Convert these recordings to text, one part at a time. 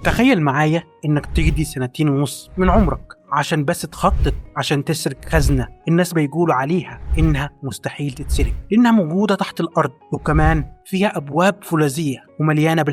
تخيل معايا إنك تقضي 2.5 من عمرك عشان بس تخطط عشان تسرق خزنة الناس بيقولوا عليها إنها مستحيل تتسرق، لأنها موجودة تحت الأرض، وكمان فيها أبواب فولاذية ومليانة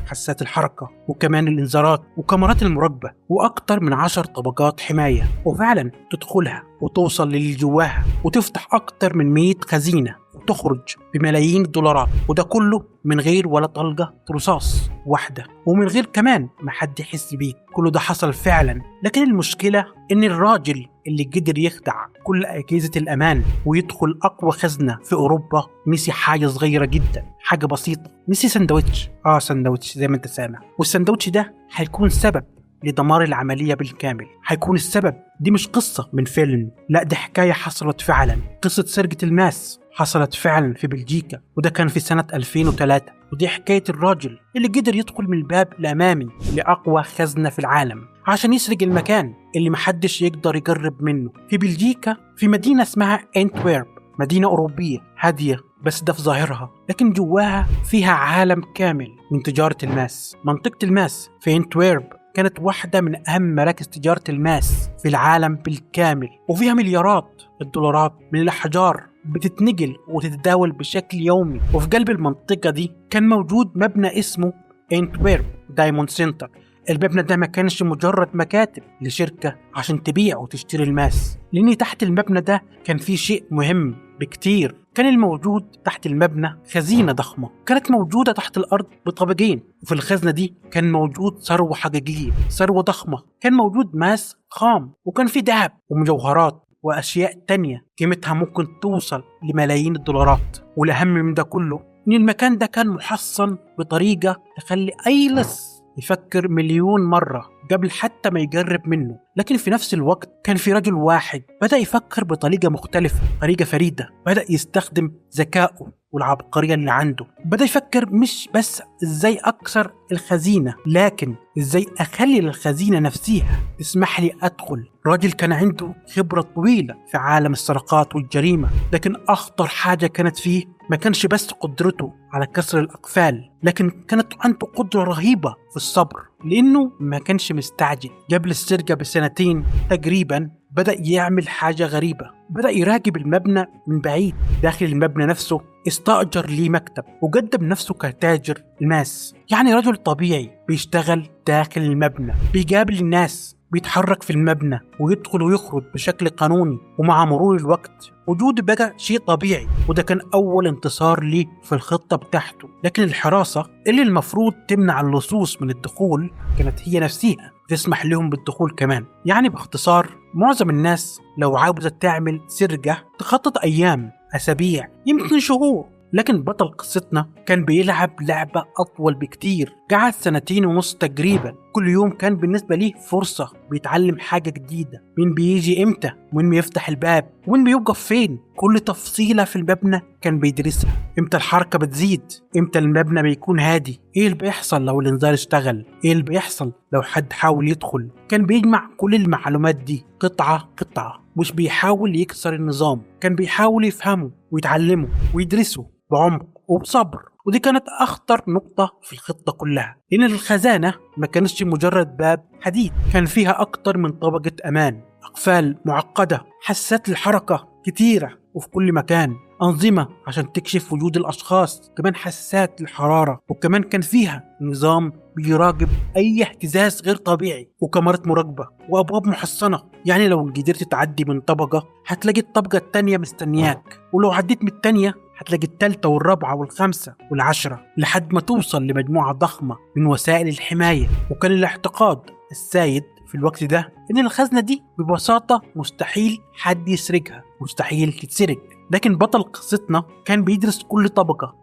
حسات الحركة، وكمان الإنذارات وكاميرات المراقبة، وأكتر من 10 طبقات حماية. وفعلا تدخلها وتوصل للي جواها وتفتح أكتر من 100 خزينة وتخرج بملايين الدولارات، وده كله من غير ولا طلقة رصاص واحدة، ومن غير كمان ما حد يحس بيك. كله ده حصل فعلا، لكن المشكلة إن الراجل اللي قدر يخدع كل أجهزة الأمان ويدخل أقوى خزنة في أوروبا نسي حاجة صغيرة جدا، حاجة بسيطة، نسي سندوتش. سندوتش زي ما انت سامع، والسندوتش ده هيكون سبب لدمار العملية بالكامل، هيكون السبب. دي مش قصة من فيلم، لا دي حكاية حصلت فعلا. قصة سرقة الماس حصلت فعلا في بلجيكا، وده كان في سنة 2003. ودي حكاية الراجل اللي قدر يدخل من الباب الأمامي لأقوى خزنة في العالم عشان يسرق المكان اللي محدش يقدر يقرب منه في بلجيكا، في مدينة اسمها أنتويرب، مدينة أوروبية هادية بس ده في ظاهرها، لكن جواها فيها عالم كامل من تجارة الماس. منطقة الماس في أنتويرب كانت واحدة من أهم مراكز تجارة الماس في العالم بالكامل، وفيها مليارات الدولارات من الأحجار بتتنقل وتتداول بشكل يومي. وفي قلب المنطقة دي كان موجود مبنى اسمه أنتويرب دايموند سنتر. المبنى ده ما كانش مجرد مكاتب لشركة عشان تبيع وتشتري الماس، لأن تحت المبنى ده كان في شيء مهم بكتير. كان الموجود تحت المبنى خزينة ضخمة كانت موجودة تحت الأرض بطابقين، وفي الخزنة دي كان موجود ثروة حقيقية، ثروة ضخمة. كان موجود ماس خام، وكان في ذهب ومجوهرات وأشياء تانية قيمتها ممكن توصل لملايين الدولارات. والأهم من ده كله إن المكان ده كان محصن بطريقة تخلي أي لص يفكر مليون مرة قبل حتى ما يقرب منه. لكن في نفس الوقت كان في رجل واحد بدأ يفكر بطريقة مختلفة، طريقة فريدة. بدأ يستخدم ذكائه والعبقرية اللي عنده. بدأ يفكر مش بس ازاي أكسر الخزينة، لكن ازاي أخلي الخزينة نفسها تسمح لي أدخل. راجل كان عنده خبرة طويلة في عالم السرقات والجريمة، لكن أخطر حاجة كانت فيه ما كانش بس قدرته على كسر الأقفال، لكن كانت عنده قدرة رهيبة في الصبر، لأنه ما كانش مستعجل. قبل السرقة بسنتين تقريبا بدأ يعمل حاجة غريبة. بدأ يراقب المبنى من بعيد. داخل المبنى نفسه استأجر ليه مكتب وقدم نفسه كتاجر الماس، يعني رجل طبيعي بيشتغل داخل المبنى، بيقابل الناس، بيتحرك في المبنى ويدخل ويخرج بشكل قانوني. ومع مرور الوقت وجوده بقى شيء طبيعي، وده كان أول انتصار ليه في الخطة بتاعته. لكن الحراسة اللي المفروض تمنع اللصوص من الدخول كانت هي نفسها تسمح لهم بالدخول كمان. يعني باختصار معظم الناس لو عاوزة تعمل سرقة تخطط أيام، أسابيع، يمكن شهور. لكن بطل قصتنا كان بيلعب لعبة أطول بكتير. قعد 2.5 تقريبا. كل يوم كان بالنسبة ليه فرصة بيتعلم حاجة جديدة. مين بيجي إمتى، ومين بيفتح الباب، ومين بيوقف فين. كل تفصيلة في المبنى كان بيدرسها. إمتى الحركة بتزيد، إمتى المبنى بيكون هادي، إيه اللي بيحصل لو الإنذار اشتغل، إيه اللي بيحصل لو حد حاول يدخل. كان بيجمع كل المعلومات دي قطعة قطعة، مش بيحاول يكسر النظام، كان بيحاول يفهمه ويتعلمه ويدرسه بعمق وبصبر. ودي كانت أخطر نقطة في الخطة كلها، لأن الخزانة ما كانتش مجرد باب حديد، كان فيها أكتر من طبقة أمان، أقفال معقدة، حسات الحركة كتيرة وفي كل مكان، أنظمة عشان تكشف وجود الأشخاص، كمان حسات الحرارة، وكمان كان فيها نظام بيراقب أي اهتزاز غير طبيعي، وكاميرات مراقبة، وأبواب محصنة. يعني لو قدرت تعدي من طبقة هتلاقي الطبقة التانية مستنياك، ولو عديت من التانية هتلاقي التالتة والرابعة والخامسة والعشرة، لحد ما توصل لمجموعة ضخمة من وسائل الحماية. وكان الاعتقاد السائد في الوقت ده إن الخزنة دي ببساطة مستحيل حد يسرقها، مستحيل تتسرق. لكن بطل قصتنا كان بيدرس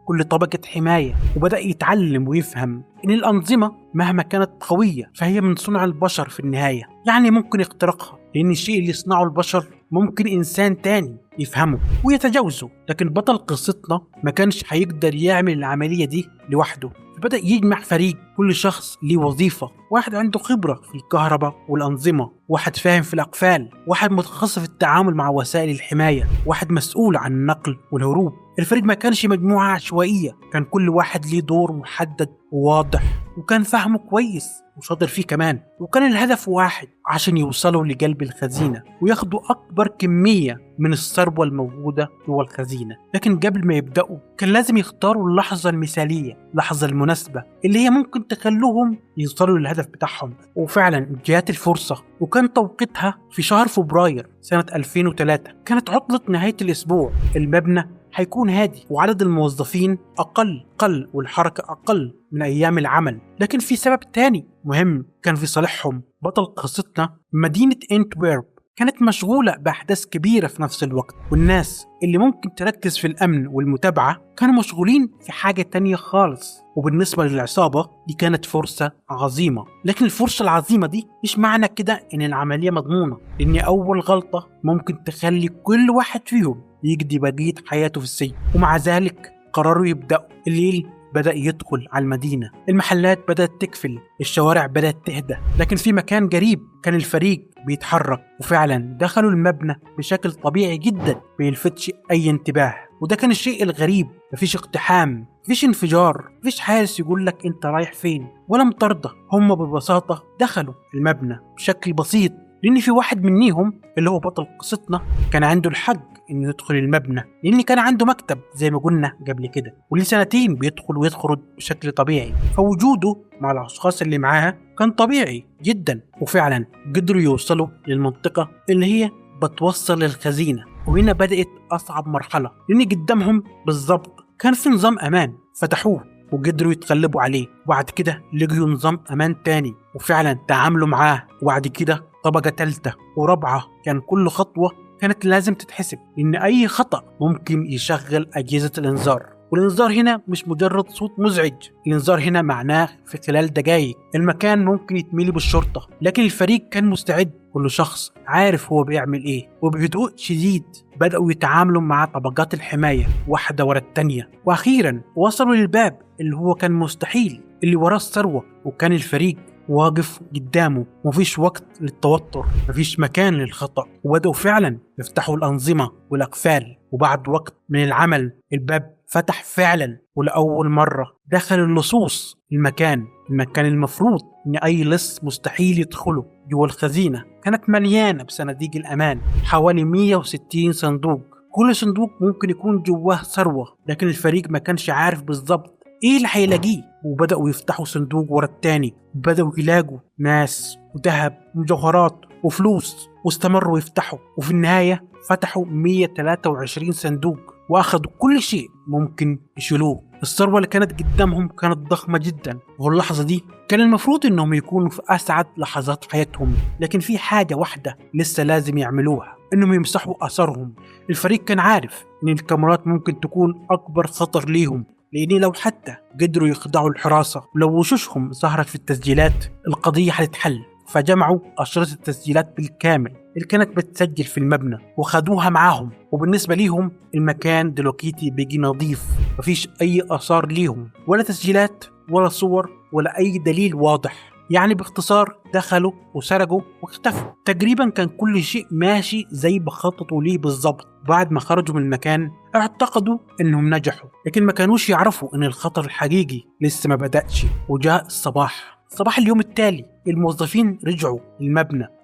كل طبقة حماية، وبدأ يتعلم ويفهم إن الأنظمة مهما كانت قوية فهي من صنع البشر في النهاية. يعني ممكن يخترقها، لأن الشيء اللي يصنعه البشر ممكن إنسان تاني يفهمه ويتجاوزه. لكن بطل قصتنا ما كانش هيقدر يعمل العملية دي لوحده، فبدأ يجمع فريق، كل شخص ليه وظيفة. واحد عنده خبرة في الكهرباء والأنظمة، واحد فاهم في الأقفال، واحد متخصص في التعامل مع وسائل الحماية، واحد مسؤول عن النقل والهروب. الفريق ما كانش مجموعة عشوائية، كان كل واحد ليه دور محدد وواضح. وكان فاهمه كويس وشاطر فيه كمان، وكان الهدف واحد عشان يوصلوا لقلب الخزينة وياخدوا أكبر كمية من الثروة الموجودة جوه الخزينة. لكن قبل ما يبدأوا كان لازم يختاروا اللحظة المثالية، اللحظة المناسبة اللي هي ممكن تخلوهم يوصلوا للهدف بتاعهم. وفعلا جات الفرصة، وكان توقيتها في شهر فبراير سنة 2003. كانت عطلة نهاية الأسبوع، المبنى هيكون هادي وعدد الموظفين أقل والحركة أقل من أيام العمل. لكن في سبب تاني مهم كان في صالحهم. بطل قصتنا مدينة انتويرب كانت مشغولة بأحداث كبيرة في نفس الوقت، والناس اللي ممكن تركز في الأمن والمتابعة كانوا مشغولين في حاجة تانية خالص. وبالنسبة للعصابة دي كانت فرصة عظيمة، لكن الفرصة العظيمة دي مش معنى كده إن العملية مضمونة، لأن أول غلطة ممكن تخلي كل واحد فيهم يقضي بقية حياته في السجن. ومع ذلك قرروا يبدأوا. الليل بدأ يدخل على المدينة، المحلات بدأت تقفل، الشوارع بدأت تهدى. لكن في مكان غريب كان الفريق بيتحرك، وفعلا دخلوا المبنى بشكل طبيعي جدا بيلفتش أي انتباه. وده كان الشيء الغريب، مفيش اقتحام، مفيش انفجار، مفيش حارس يقول لك انت رايح فين ولا مطاردة. هم ببساطة دخلوا المبنى بشكل بسيط، لأن في واحد منيهم اللي هو بطل قصتنا كان عنده الحق إنه يدخل المبنى، لأن كان عنده مكتب زي ما قلنا قبل كده، وليه سنتين بيدخل ويخرج بشكل طبيعي. فوجوده مع الأشخاص اللي معاه كان طبيعي جدا. وفعلا قدروا يوصلوا للمنطقة اللي هي بتوصل للخزينة. وهنا بدأت أصعب مرحلة، لأن قدامهم بالضبط كان في نظام أمان فتحوه وقدروا يتغلبوا عليه. وبعد كده لقيوا نظام أمان تاني وفعلا تعاملوا معاه. وبعد كده طبقة تالتة ورابعة. كان كل خطوة كانت لازم تتحسب، لأن أي خطأ ممكن يشغل أجهزة الإنذار. والإنذار هنا مش مجرد صوت مزعج، الإنذار هنا معناه في خلال دقايق المكان ممكن يتملي بالشرطة. لكن الفريق كان مستعد، كل شخص عارف هو بيعمل إيه. وبهدوء شديد بدأوا يتعاملوا مع طبقات الحماية واحدة ورا التانية، وأخيرا وصلوا للباب اللي هو كان مستحيل، اللي وراه الثروة. وكان الفريق واقف قدامه، مفيش وقت للتوتر، مفيش مكان للخطأ. وبدأوا فعلا يفتحوا الأنظمة والأقفال. وبعد وقت من العمل الباب فتح فعلا، ولأول مرة دخل اللصوص المكان المفروض إن أي لص مستحيل يدخله. جوا الخزينة كانت مليانة بصناديق الأمان، حوالي 160 صندوق، كل صندوق ممكن يكون جواه ثروة. لكن الفريق ما كانش عارف بالظبط ايه اللي هيلاقيه. وبدأوا يفتحوا صندوق ورا التاني، وبدأوا يلاقوا ناس وذهب ومجوهرات وفلوس، واستمروا يفتحوا. وفي النهاية فتحوا 123 صندوق واخدوا كل شيء ممكن يشيلوه. الثروة اللي كانت قدامهم كانت ضخمة جدا، واللحظة دي كان المفروض انهم يكونوا في اسعد لحظات حياتهم. لكن في حاجة واحدة لسه لازم يعملوها، انهم يمسحوا اثرهم. الفريق كان عارف ان الكاميرات ممكن تكون اكبر خطر ليهم، لأن لو حتى قدروا يخضعوا الحراسة ولو وشوشهم ظهرت في التسجيلات القضية هتتحل. فجمعوا أشرطة التسجيلات بالكامل اللي كانت بتسجل في المبنى وخدوها معاهم. وبالنسبة ليهم المكان دلوقتي بيجي نظيف، مفيش أي آثار ليهم، ولا تسجيلات ولا صور ولا أي دليل واضح. يعني باختصار دخلوا وسرقوا واختفوا. تقريبا كان كل شيء ماشي زي ما خططوا ليه بالضبط. بعد ما خرجوا من المكان اعتقدوا انهم نجحوا، لكن ما كانوش يعرفوا ان الخطر الحقيقي لسه ما بدأش. وجاء صباح اليوم التالي الموظفين رجعوا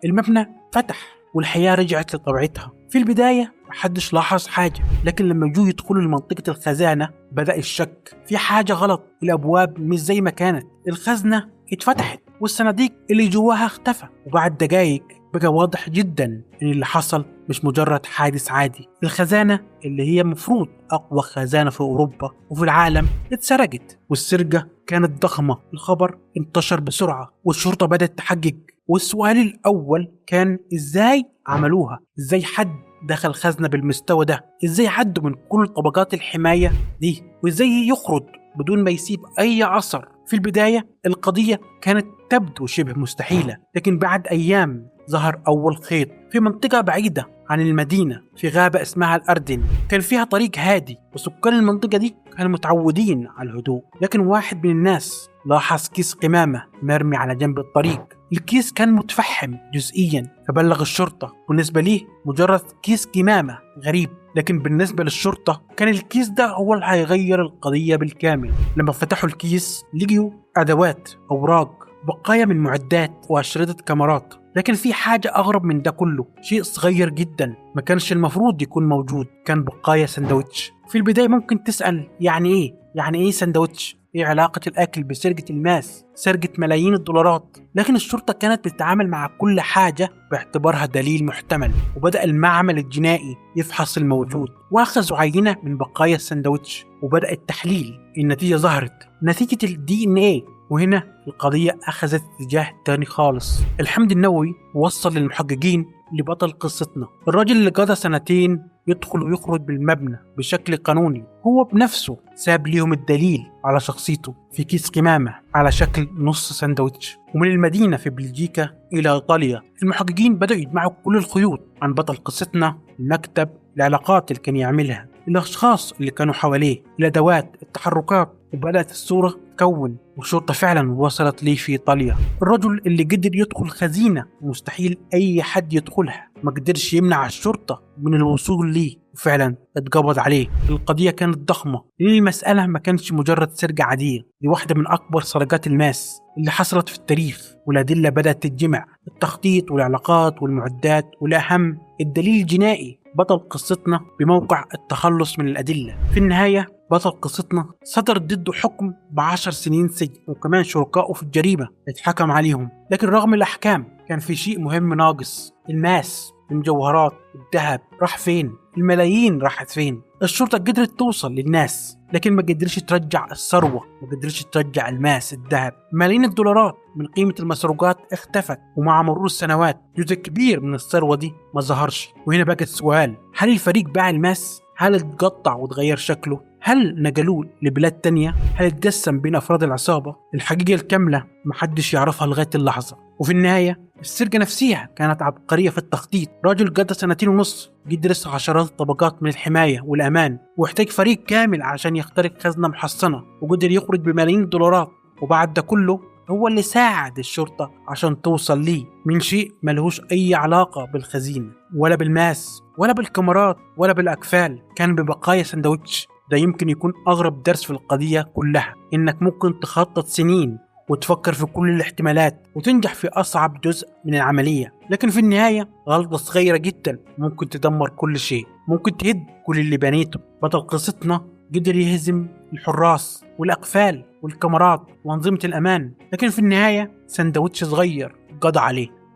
المبنى فتح والحياة رجعت لطبيعتها. في البداية محدش لاحظ حاجة، لكن لما جو يدخلوا لمنطقة الخزانة بدأ الشك، في حاجة غلط، الأبواب مش زي ما كانت، الخزنة اتفتحت والصناديق اللي جواها اختفى. وبعد دقايق بقى واضح جدا ان اللي حصل مش مجرد حادث عادي. الخزانة اللي هي مفروض اقوى خزانة في اوروبا وفي العالم اتسرقت، والسرقة كانت ضخمة. الخبر انتشر بسرعة والشرطة بدأت تحقق. والسؤال الاول كان ازاي عملوها؟ ازاي حد دخل خزنة بالمستوى ده؟ ازاي عدوا من كل طبقات الحماية دي؟ وازاي يخرج بدون ما يسيب اي اثر؟ في البداية القضية كانت تبدو شبه مستحيلة، لكن بعد أيام ظهر أول خيط في منطقة بعيدة عن المدينة، في غابة اسمها الأردن. كان فيها طريق هادي، وسكان المنطقة دي كانوا متعودين على الهدوء. لكن واحد من الناس لاحظ كيس قمامة مرمي على جنب الطريق، الكيس كان متفحم جزئيا، فبلغ الشرطة. بالنسبة ليه مجرد كيس كمامة غريب، لكن بالنسبة للشرطة كان الكيس ده هو اللي هيغير القضية بالكامل. لما فتحوا الكيس لقيوا أدوات، أوراق، بقايا من معدات وأشرطة كاميرات. لكن في حاجة أغرب من ده كله، شيء صغير جدا ما كانش المفروض يكون موجود، كان بقايا سندوتش. في البداية ممكن تسأل يعني إيه سندوتش؟ إيه علاقة الأكل بسرقة الماس، سرقة ملايين الدولارات؟ لكن الشرطة كانت بتتعامل مع كل حاجة باعتبارها دليل محتمل، وبدأ المعمل الجنائي يفحص الموجود، وأخذوا عينة من بقايا السندوتش وبدأ التحليل. النتيجة ظهرت، نتيجة DNA، وهنا القضية أخذت اتجاه تاني خالص. الحمض النووي وصل للمحققين لبطل قصتنا، الراجل اللي قضى 2 يدخل ويخرج بالمبنى بشكل قانوني. هو بنفسه ساب ليهم الدليل على شخصيته في كيس قمامة على شكل نص سندوتش. ومن المدينة في بلجيكا إلى إيطاليا المحققين بدأوا يجمعوا كل الخيوط عن بطل قصتنا، المكتب، العلاقات اللي كان يعملها، الأشخاص اللي كانوا حواليه، الأدوات، التحركات، وبدأت الصورة تكون. والشرطة فعلا وصلت ليه في إيطاليا، الرجل اللي قدر يدخل خزينة مستحيل أي حد يدخلها، ما قدرش يمنع الشرطة من الوصول ليه، وفعلا اتقبض عليه. القضية كانت ضخمة لأن المسألة ما كانش مجرد سرقة عادية، دي واحدة من أكبر سرقات الماس اللي حصلت في التاريخ. والأدلة بدأت تتجمع، التخطيط والعلاقات والمعدات، والأهم الدليل الجنائي. بطل قصتنا بموقع التخلص من الأدلة. في النهاية بطل قصتنا صدر ضده حكم ب10 سنين سجن، وكمان شركائه في الجريمة اتحكم عليهم. لكن رغم الأحكام كان في شيء مهم ناقص، الماس، المجوهرات، الذهب راح فين؟ الملايين راحت فين؟ الشرطة قدرت توصل للناس لكن ما قدرش ترجع الثروة، ما قدرش ترجع الماس، الذهب. ملايين الدولارات من قيمة المسروقات اختفت، ومع مرور السنوات جزء كبير من الثروة دي ما ظهرش. وهنا بقى السؤال، هل الفريق باع الماس؟ هل اتقطع وتغير شكله؟ هل نقلوه لبلاد تانية؟ هل اتقسم بين أفراد العصابة؟ الحقيقة الكاملة محدش يعرفها لغاية اللحظة. وفي النهاية السرقة نفسها كانت عبقرية في التخطيط. راجل قضى 2.5 سنين يدرس عشرات الطبقات من الحماية والأمان، واحتاج فريق كامل عشان يخترق خزنة محصنة، وقدر يخرج بملايين الدولارات. وبعد ده كله هو اللي ساعد الشرطة عشان توصل ليه من شيء ملهوش أي علاقة بالخزينة ولا بالماس ولا بالكاميرات ولا بالأكفال، كان ببقايا سندوتش. ده يمكن يكون أغرب درس في القضية كلها، إنك ممكن تخطط سنين وتفكر في كل الاحتمالات وتنجح في أصعب جزء من العملية، لكن في النهاية غلطة صغيرة جدا ممكن تدمر كل شيء، ممكن تهد كل اللي بنيته. بطل قصتنا قدر يهزم الحراس والأقفال والكاميرات وأنظمة الأمان، لكن في النهاية سندوتش صغير قضى عليه.